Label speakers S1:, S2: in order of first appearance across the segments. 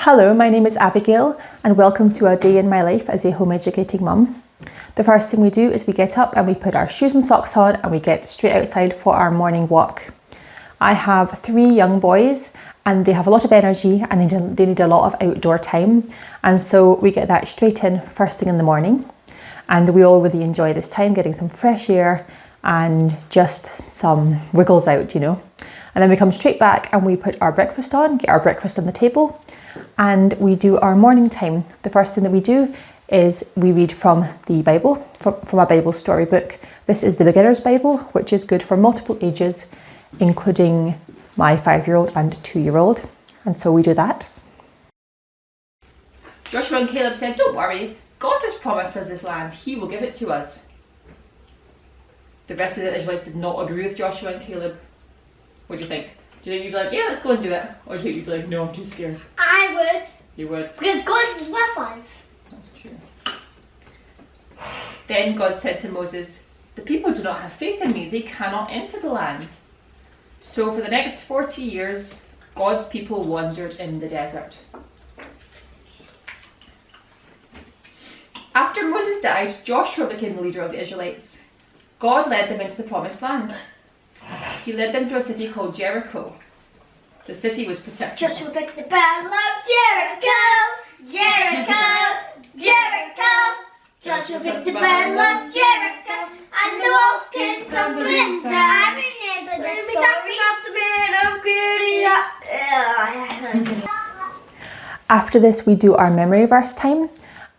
S1: Hello, my name is Abigail and welcome to a day in my life as a home educating mum. The first thing we do is we get up and we put our shoes and socks on and we get straight outside for our morning walk. I have 3 young boys and they have a lot of energy and they need a lot of outdoor time, and so we get that straight in first thing in the morning, and we all really enjoy this time, getting some fresh air and just some wiggles out, And then we come straight back and we put our breakfast on, get our breakfast on the table, and we do our morning time. The first thing that we do is we read from the Bible, from a Bible storybook. This is the Beginner's Bible, which is good for multiple ages, including my 5-year-old and 2-year-old. And so we do that.
S2: Joshua and Caleb said, "Don't worry, God has promised us this land. He will give it to us." The rest of the Israelites did not agree with Joshua and Caleb. What do you think? Do you think you'd be like, "Yeah, let's go and do it"? Or do you think you'd be like, "No, I'm too scared"?
S3: I would.
S2: You would?
S3: Because God is with us.
S2: That's true. Then God said to Moses, "The people do not have faith in me. They cannot enter the land." So for the next 40 years, God's people wandered in the desert. After Moses died, Joshua became the leader of the Israelites. God led them into the promised land. He led them to a city called Jericho. The city was protected.
S3: Joshua picked the battle of Jericho, Jericho, Jericho. Joshua picked the battle of Jericho, and the walls came tumbling down. I remember the story of the man of Gideon.
S1: After this, we do our memory verse time.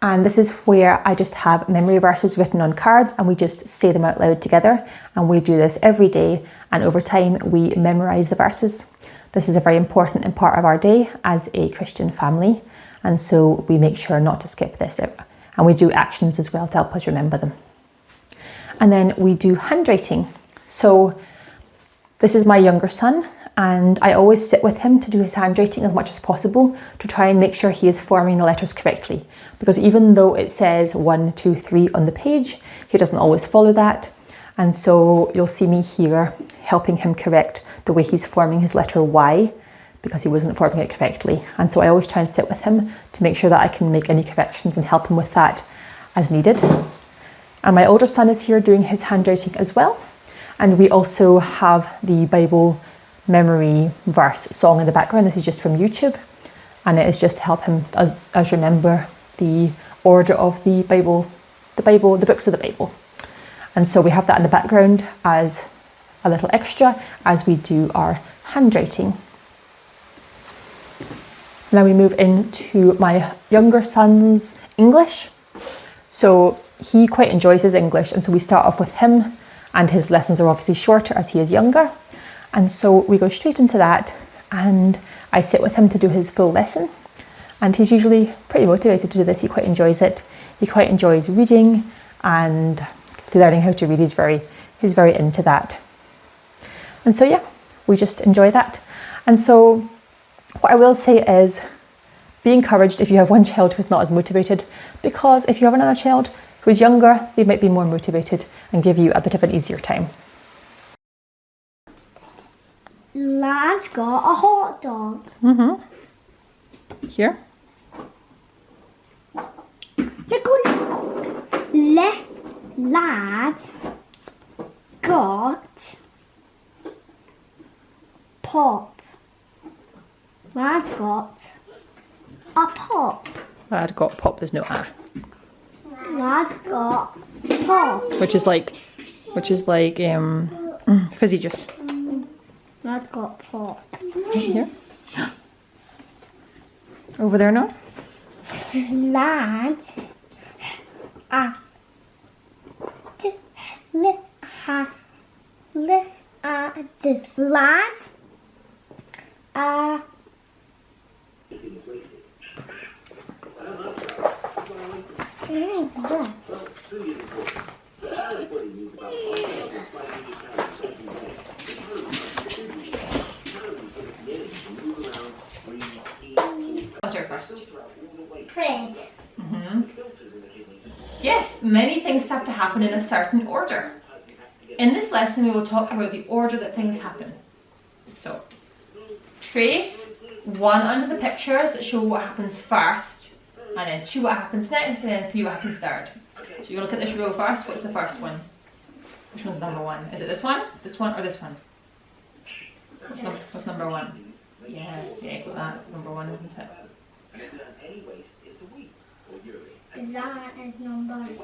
S1: And this is where I just have memory verses written on cards and we just say them out loud together. And we do this every day, and over time we memorize the verses. This is a very important part of our day as a Christian family, and so we make sure not to skip this. And we do actions as well to help us remember them. And then we do handwriting. So this is my younger son, and I always sit with him to do his handwriting as much as possible to try and make sure he is forming the letters correctly. Because even though it says 1, 2, 3 on the page, he doesn't always follow that. And so you'll see me here helping him correct the way he's forming his letter Y, because he wasn't forming it correctly. And so I always try and sit with him to make sure that I can make any corrections and help him with that as needed. And my older son is here doing his handwriting as well. And we also have the Bible memory verse song in the background. This is just from YouTube, and it is just to help him as remember the order of the Bible, the books of the Bible. And so we have that in the background as a little extra as we do our handwriting. Now we move into my younger son's English. So he quite enjoys his English, and so we start off with him, and his lessons are obviously shorter as he is younger. And so we go straight into that, and I sit with him to do his full lesson. And he's usually pretty motivated to do this. He quite enjoys it. He quite enjoys reading and learning how to read. He's very into that. And so yeah, we just enjoy that. And so what I will say is, be encouraged if you have one child who's not as motivated, because if you have another child who's younger, they might be more motivated and give you a bit of an easier time.
S3: Lad's got a hot dog.
S1: Here.
S3: Lad got pop. Lad's got a pop.
S1: Lad got pop, there's no A.
S3: Lad's got pop.
S1: Which is like fizzy juice.
S3: Lad's got pop.
S1: Here. Over there now.
S3: Lad bread.
S2: Yes, many things have to happen in a certain order. In this lesson, we will talk about the order that things happen. So, trace 1 under the pictures that show what happens first, and then 2 what happens next, and then 3 what happens third. So you look at this row first. What's the first one? Which one's number 1? Is it this one, or this one? What's number 1? Yeah, got that. It's number 1, isn't it?
S3: That is number 2.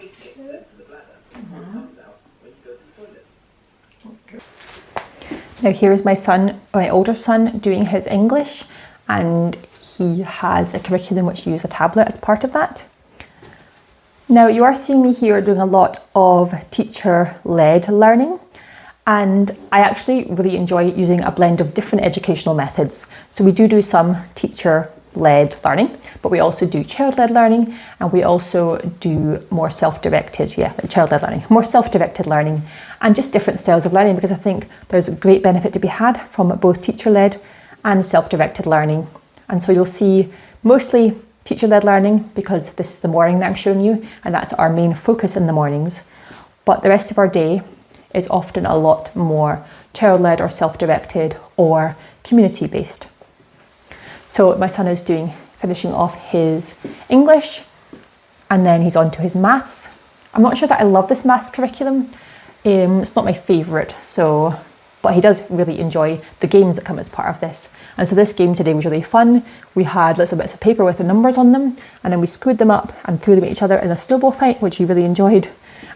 S1: Now here is my son, my older son, doing his English, and he has a curriculum which uses a tablet as part of that. Now you are seeing me here doing a lot of teacher-led learning, and I actually really enjoy using a blend of different educational methods. So we do some teacher-led learning, but we also do child-led learning, and we also do more self-directed, child-led learning, more self-directed learning, and just different styles of learning, because I think there's a great benefit to be had from both teacher-led and self-directed learning. And so you'll see mostly teacher-led learning because this is the morning that I'm showing you, and that's our main focus in the mornings. But the rest of our day is often a lot more child-led or self-directed or community-based. So my son is finishing off his English, and then he's on to his maths. I'm not sure that I love this maths curriculum. It's not my favourite, but he does really enjoy the games that come as part of this. And so this game today was really fun. We had little bits of paper with the numbers on them, and then we screwed them up and threw them at each other in a snowball fight, which he really enjoyed.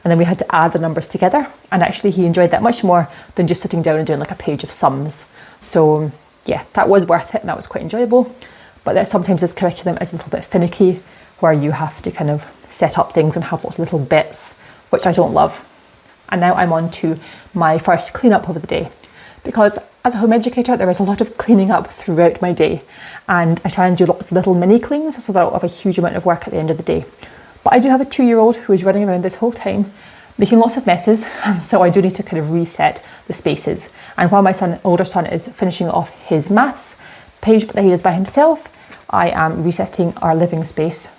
S1: And then we had to add the numbers together, and actually he enjoyed that much more than just sitting down and doing like a page of sums. So yeah, that was worth it, and that was quite enjoyable. But that sometimes this curriculum is a little bit finicky, where you have to kind of set up things and have lots of little bits, which I don't love. And now I'm on to my first clean-up of the day, because as a home educator, there is a lot of cleaning up throughout my day, and I try and do lots of little mini cleans so that I don't have a huge amount of work at the end of the day. But I do have a 2-year-old who is running around this whole time, making lots of messes, and so I do need to kind of reset the spaces. And while my older son is finishing off his maths page that he does by himself, I am resetting our living space.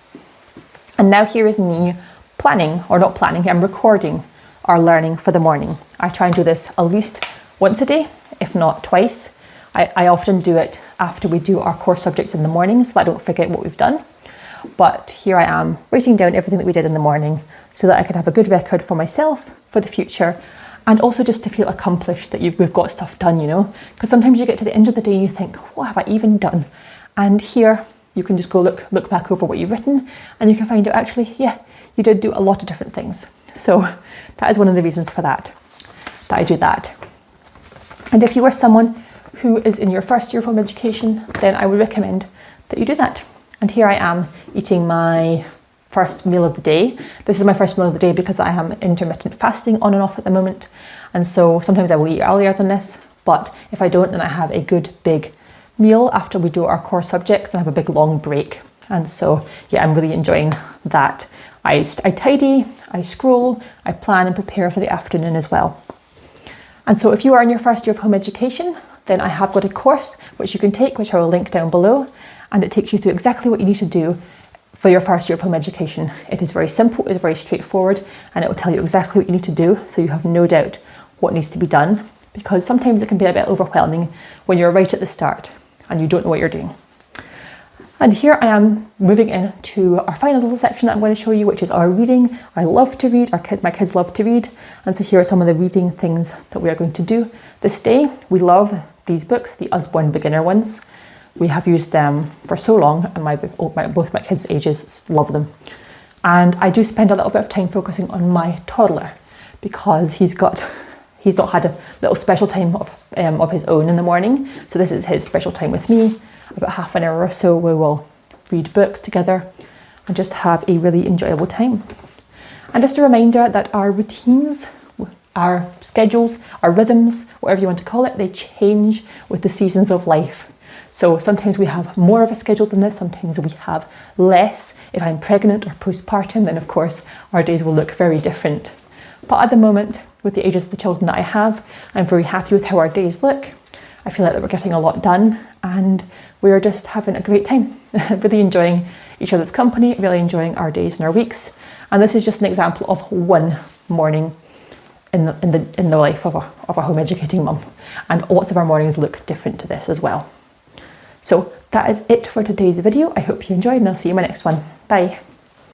S1: And now here is me I'm recording our learning for the morning. I try and do this at least once a day, if not twice. I often do it after we do our core subjects in the morning so that I don't forget what we've done. But here I am writing down everything that we did in the morning so that I can have a good record for myself for the future, and also just to feel accomplished that we've got stuff done, because sometimes you get to the end of the day and you think, what have I even done? And here you can just go look back over what you've written, and you can find out actually, you did do a lot of different things. So that is one of the reasons for that I do that. And if you are someone who is in your first year of home education, then I would recommend that you do that. And here I am eating my first meal of the day. This is my first meal of the day because I am intermittent fasting on and off at the moment. And so sometimes I will eat earlier than this, but if I don't, then I have a good big meal after we do our core subjects and have a big long break. And so, I'm really enjoying that. I tidy, I scroll, I plan and prepare for the afternoon as well. And so if you are in your first year of home education, then I have got a course which you can take, which I will link down below, and it takes you through exactly what you need to do for your first year of home education. It is very simple, it's very straightforward, and it will tell you exactly what you need to do, so you have no doubt what needs to be done, because sometimes it can be a bit overwhelming when you're right at the start and you don't know what you're doing. And here I am moving into our final little section that I'm going to show you, which is our reading. I love to read, my kids love to read, and so here are some of the reading things that we are going to do this day. We love these books, the Usborne beginner ones. We have used them for so long, and both my kids' ages love them. And I do spend a little bit of time focusing on my toddler, because he's not had a little special time of his own in the morning. So this is his special time with me. About half an hour or so we will read books together and just have a really enjoyable time. And just a reminder that our routines, our schedules, our rhythms, whatever you want to call it, they change with the seasons of life. So sometimes we have more of a schedule than this, sometimes we have less. If I'm pregnant or postpartum, then of course our days will look very different. But at the moment, with the ages of the children that I have, I'm very happy with how our days look. I feel like that we're getting a lot done, and we are just having a great time, really enjoying each other's company, really enjoying our days and our weeks. And this is just an example of one morning in the life of a home educating mum. And lots of our mornings look different to this as well. So that is it for today's video. I hope you enjoyed and I'll see you in my next one. Bye.